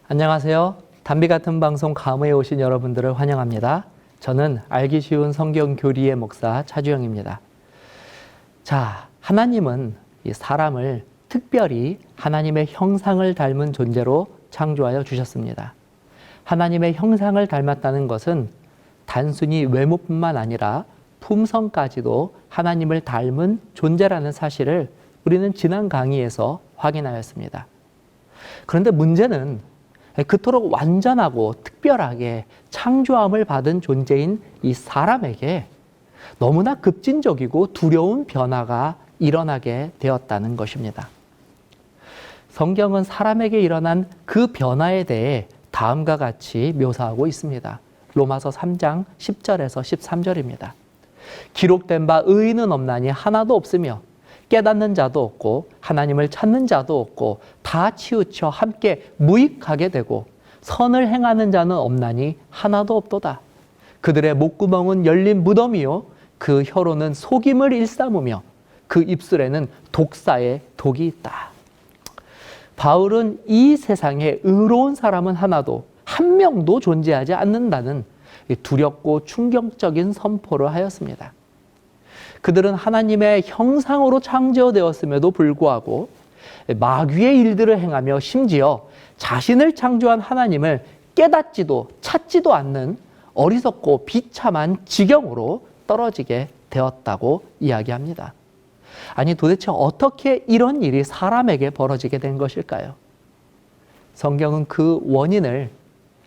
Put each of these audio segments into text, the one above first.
안녕하세요. 담비 같은 방송 감회에 오신 여러분들을 환영합니다. 저는 알기 쉬운 성경 교리의 목사 차주영입니다. 자, 하나님은 이 사람을 특별히 하나님의 형상을 닮은 존재로 창조하여 주셨습니다. 하나님의 형상을 닮았다는 것은 단순히 외모뿐만 아니라 품성까지도 하나님을 닮은 존재라는 사실을 우리는 지난 강의에서 확인하였습니다. 그런데 문제는 그토록 완전하고 특별하게 창조함을 받은 존재인 이 사람에게 너무나 급진적이고 두려운 변화가 일어나게 되었다는 것입니다. 성경은 사람에게 일어난 그 변화에 대해 다음과 같이 묘사하고 있습니다. 로마서 3장 10절에서 13절입니다. 기록된 바 의인은 없나니 하나도 없으며 깨닫는 자도 없고 하나님을 찾는 자도 없고 다 치우쳐 함께 무익하게 되고 선을 행하는 자는 없나니 하나도 없도다. 그들의 목구멍은 열린 무덤이요 그 혀로는 속임을 일삼으며 그 입술에는 독사의 독이 있다. 바울은 이 세상에 의로운 사람은 하나도 한 명도 존재하지 않는다는 두렵고 충격적인 선포를 하였습니다. 그들은 하나님의 형상으로 창조되었음에도 불구하고 마귀의 일들을 행하며 심지어 자신을 창조한 하나님을 깨닫지도 찾지도 않는 어리석고 비참한 지경으로 떨어지게 되었다고 이야기합니다. 아니 도대체 어떻게 이런 일이 사람에게 벌어지게 된 것일까요? 성경은 그 원인을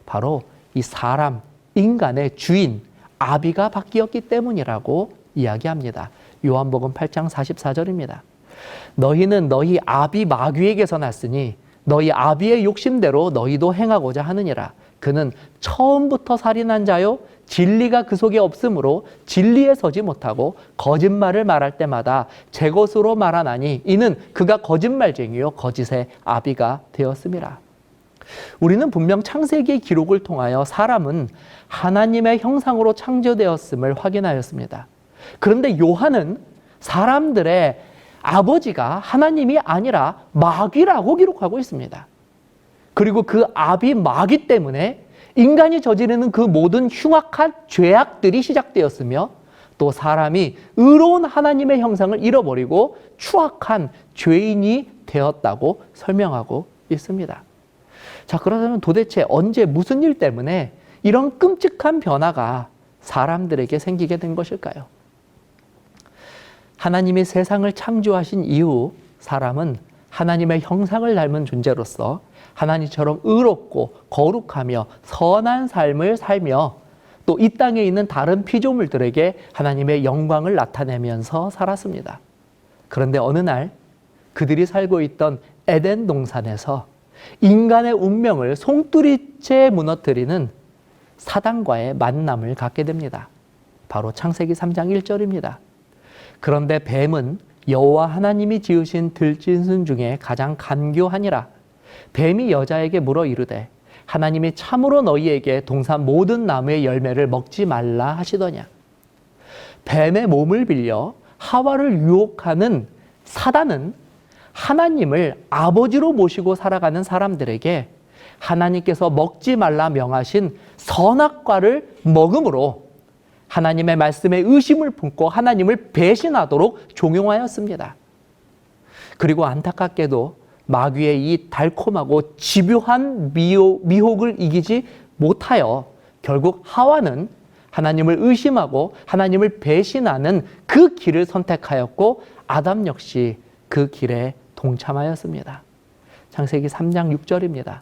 바로 이 사람, 인간의 주인, 아비가 바뀌었기 때문이라고 이야기합니다. 요한복음 8장 44절입니다. 너희는 너희 아비 마귀에게서 났으니 너희 아비의 욕심대로 너희도 행하고자 하느니라. 그는 처음부터 살인한 자요 진리가 그 속에 없으므로 진리에 서지 못하고 거짓말을 말할 때마다 제 것으로 말하나니 이는 그가 거짓말쟁이요 거짓의 아비가 되었음이라. 우리는 분명 창세기의 기록을 통하여 사람은 하나님의 형상으로 창조되었음을 확인하였습니다. 그런데 요한은 사람들의 아버지가 하나님이 아니라 마귀라고 기록하고 있습니다. 그리고 그 아비 마귀 때문에 인간이 저지르는 그 모든 흉악한 죄악들이 시작되었으며 또 사람이 의로운 하나님의 형상을 잃어버리고 추악한 죄인이 되었다고 설명하고 있습니다. 자, 그러면 도대체 언제 무슨 일 때문에 이런 끔찍한 변화가 사람들에게 생기게 된 것일까요? 하나님이 세상을 창조하신 이후 사람은 하나님의 형상을 닮은 존재로서 하나님처럼 의롭고 거룩하며 선한 삶을 살며 또 이 땅에 있는 다른 피조물들에게 하나님의 영광을 나타내면서 살았습니다. 그런데 어느 날 그들이 살고 있던 에덴 동산에서 인간의 운명을 송두리째 무너뜨리는 사단과의 만남을 갖게 됩니다. 바로 창세기 3장 1절입니다. 그런데 뱀은 여호와 하나님이 지으신 들짐승 중에 가장 간교하니라. 뱀이 여자에게 물어 이르되 하나님이 참으로 너희에게 동산 모든 나무의 열매를 먹지 말라 하시더냐. 뱀의 몸을 빌려 하와를 유혹하는 사단은 하나님을 아버지로 모시고 살아가는 사람들에게 하나님께서 먹지 말라 명하신 선악과를 먹음으로 하나님의 말씀에 의심을 품고 하나님을 배신하도록 종용하였습니다. 그리고 안타깝게도 마귀의 이 달콤하고 집요한 미혹을 이기지 못하여 결국 하와는 하나님을 의심하고 하나님을 배신하는 그 길을 선택하였고 아담 역시 그 길에 동참하였습니다. 창세기 3장 6절입니다.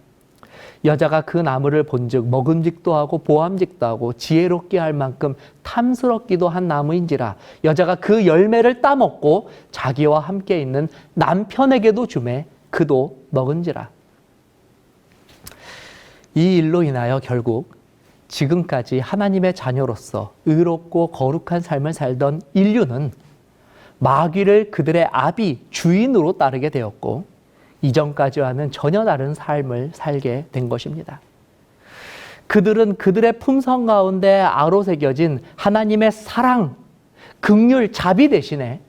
여자가 그 나무를 본즉 먹음직도 하고 보암직도 하고 지혜롭게 할 만큼 탐스럽기도 한 나무인지라 여자가 그 열매를 따먹고 자기와 함께 있는 남편에게도 주매 그도 먹은지라. 이 일로 인하여 결국 지금까지 하나님의 자녀로서 의롭고 거룩한 삶을 살던 인류는 마귀를 그들의 아비, 주인으로 따르게 되었고 이전까지와는 전혀 다른 삶을 살게 된 것입니다. 그들은 그들의 품성 가운데 아로새겨진 하나님의 사랑, 긍휼, 자비 대신에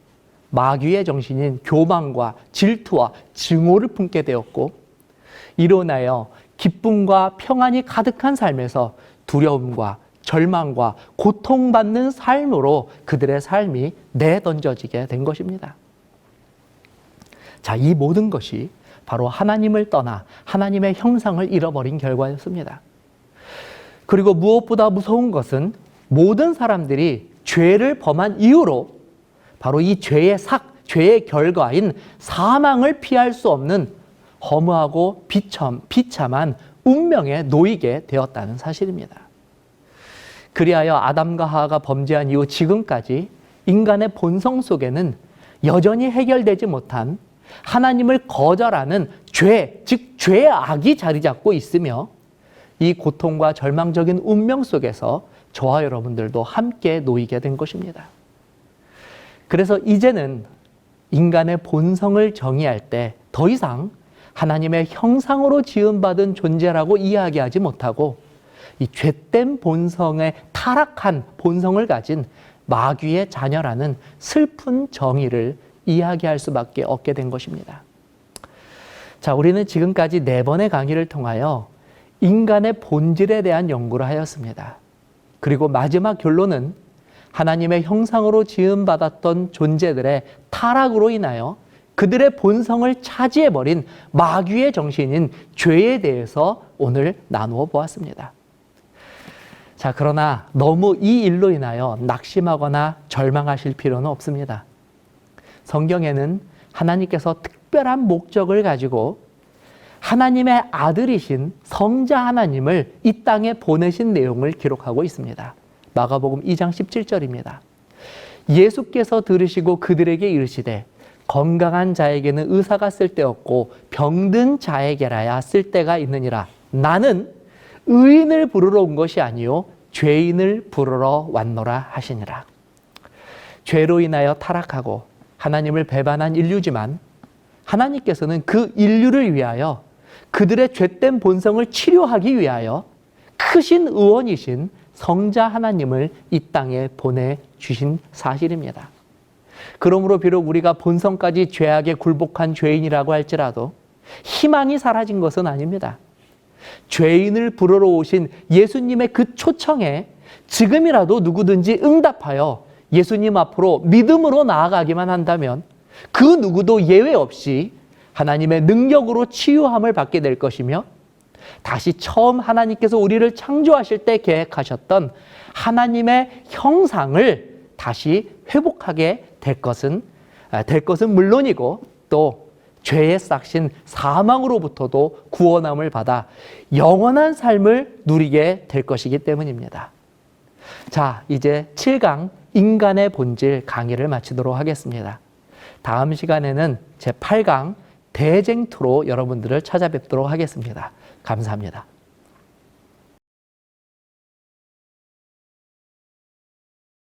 마귀의 정신인 교만과 질투와 증오를 품게 되었고 이로 인하여 기쁨과 평안이 가득한 삶에서 두려움과 절망과 고통받는 삶으로 그들의 삶이 내던져지게 된 것입니다. 자, 이 모든 것이 바로 하나님을 떠나 하나님의 형상을 잃어버린 결과였습니다. 그리고 무엇보다 무서운 것은 모든 사람들이 죄를 범한 이후로 바로 이 죄의 결과인 사망을 피할 수 없는 허무하고 비참한 운명에 놓이게 되었다는 사실입니다. 그리하여 아담과 하와가 범죄한 이후 지금까지 인간의 본성 속에는 여전히 해결되지 못한 하나님을 거절하는 죄, 즉 죄악이 자리 잡고 있으며 이 고통과 절망적인 운명 속에서 저와 여러분들도 함께 놓이게 된 것입니다. 그래서 이제는 인간의 본성을 정의할 때 더 이상 하나님의 형상으로 지음받은 존재라고 이야기하지 못하고 이 죄된 본성에 타락한 본성을 가진 마귀의 자녀라는 슬픈 정의를 이야기할 수밖에 없게 된 것입니다. 자, 우리는 지금까지 4번의 강의를 통하여 인간의 본질에 대한 연구를 하였습니다. 그리고 마지막 결론은 하나님의 형상으로 지음받았던 존재들의 타락으로 인하여 그들의 본성을 차지해버린 마귀의 정신인 죄에 대해서 오늘 나누어 보았습니다. 자, 그러나 너무 이 일로 인하여 낙심하거나 절망하실 필요는 없습니다. 성경에는 하나님께서 특별한 목적을 가지고 하나님의 아들이신 성자 하나님을 이 땅에 보내신 내용을 기록하고 있습니다. 마가복음 2장 17절입니다. 예수께서 들으시고 그들에게 이르시되 건강한 자에게는 의사가 쓸데없고 병든 자에게라야 쓸데가 있느니라. 나는 의인을 부르러 온 것이 아니요 죄인을 부르러 왔노라 하시니라. 죄로 인하여 타락하고 하나님을 배반한 인류지만 하나님께서는 그 인류를 위하여 그들의 죄된 본성을 치료하기 위하여 크신 의원이신 성자 하나님을 이 땅에 보내주신 사실입니다. 그러므로 비록 우리가 본성까지 죄악에 굴복한 죄인이라고 할지라도 희망이 사라진 것은 아닙니다. 죄인을 부르러 오신 예수님의 그 초청에 지금이라도 누구든지 응답하여 예수님 앞으로 믿음으로 나아가기만 한다면 그 누구도 예외 없이 하나님의 능력으로 치유함을 받게 될 것이며 다시 처음 하나님께서 우리를 창조하실 때 계획하셨던 하나님의 형상을 다시 회복하게 될 것은 물론이고 또 죄의 싹신 사망으로부터도 구원함을 받아 영원한 삶을 누리게 될 것이기 때문입니다. 자, 이제 7강 인간의 본질 강의를 마치도록 하겠습니다. 다음 시간에는 제 8강 대쟁투로 여러분들을 찾아뵙도록 하겠습니다. 감사합니다.